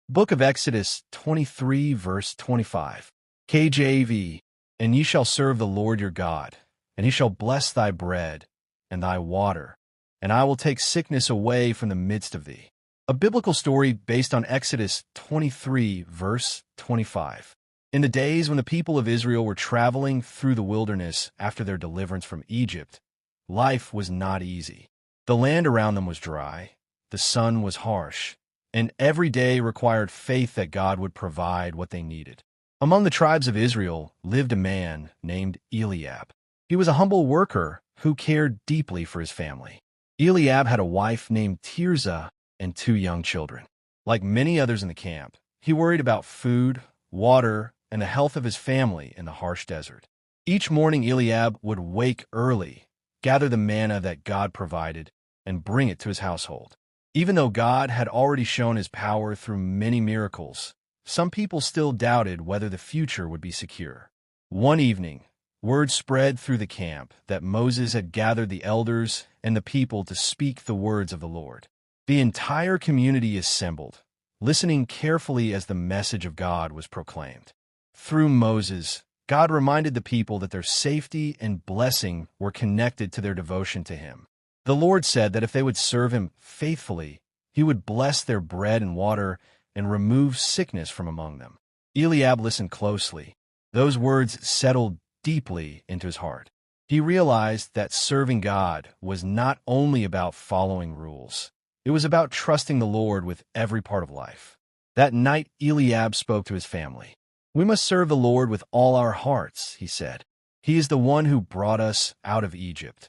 Book of Exodus 23, verse 25. KJV, And ye shall serve the Lord your God, and he shall bless thy bread and thy water, and I will take sickness away from the midst of thee. A biblical story based on Exodus 23, verse 25. In the days when the people of Israel were traveling through the wilderness after their deliverance from Egypt, life was not easy. The land around them was dry, the sun was harsh, and every day required faith that God would provide what they needed. Among the tribes of Israel lived a man named Eliab. He was a humble worker who cared deeply for his family. Eliab had a wife named Tirzah and 2 young children. Like many others in the camp, he worried about food, water, and the health of his family in the harsh desert. Each morning Eliab would wake early, gather the manna that God provided, and bring it to his household. Even though God had already shown his power through many miracles, some people still doubted whether the future would be secure. One evening, word spread through the camp that Moses had gathered the elders and the people to speak the words of the Lord. The entire community assembled, listening carefully as the message of God was proclaimed. Through Moses, God reminded the people that their safety and blessing were connected to their devotion to him. The Lord said that if they would serve him faithfully, he would bless their bread and water and remove sickness from among them. Eliab listened closely. Those words settled deeply into his heart. He realized that serving God was not only about following rules. It was about trusting the Lord with every part of life. That night, Eliab spoke to his family. "We must serve the Lord with all our hearts," he said. "He is the one who brought us out of Egypt,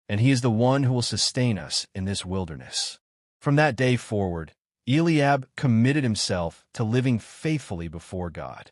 and he is the one who will sustain us in this wilderness." From that day forward, Eliab committed himself to living faithfully before God.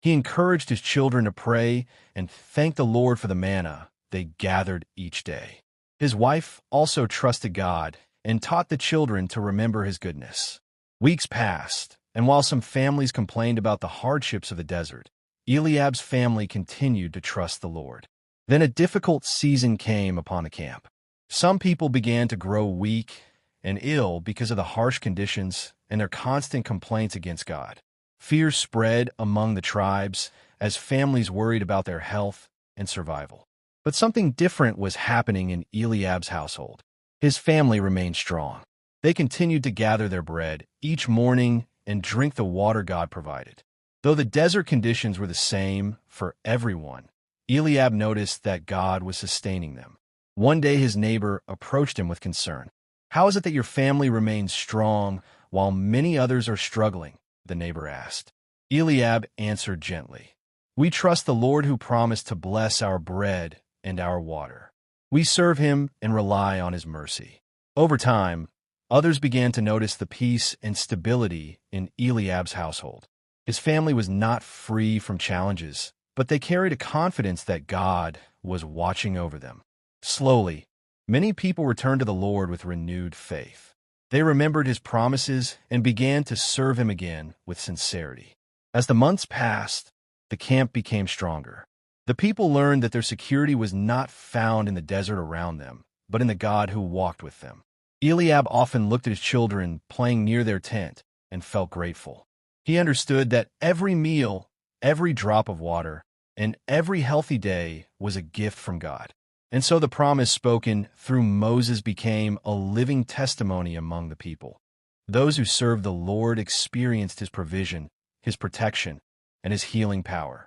He encouraged his children to pray and thank the Lord for the manna they gathered each day. His wife also trusted God and taught the children to remember his goodness. Weeks passed, and while some families complained about the hardships of the desert, Eliab's family continued to trust the Lord. Then a difficult season came upon the camp. Some people began to grow weak and ill because of the harsh conditions and their constant complaints against God. Fear spread among the tribes as families worried about their health and survival. But something different was happening in Eliab's household. His family remained strong. They continued to gather their bread each morning and drink the water God provided. Though the desert conditions were the same for everyone, Eliab noticed that God was sustaining them. One day his neighbor approached him with concern. "How is it that your family remains strong while many others are struggling?" the neighbor asked. Eliab answered gently, "We trust the Lord who promised to bless our bread and our water. We serve him and rely on his mercy." Over time, others began to notice the peace and stability in Eliab's household. His family was not free from challenges, but they carried a confidence that God was watching over them. Slowly, many people returned to the Lord with renewed faith. They remembered his promises and began to serve him again with sincerity. As the months passed, the camp became stronger. The people learned that their security was not found in the desert around them, but in the God who walked with them. Eliab often looked at his children playing near their tent and felt grateful. He understood that every meal, every drop of water, and every healthy day was a gift from God. And so the promise spoken through Moses became a living testimony among the people. Those who served the Lord experienced his provision, his protection, and his healing power.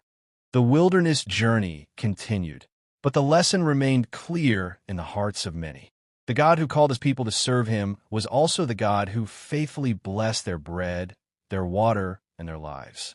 The wilderness journey continued, but the lesson remained clear in the hearts of many. The God who called his people to serve him was also the God who faithfully blessed their bread, their water, and their lives.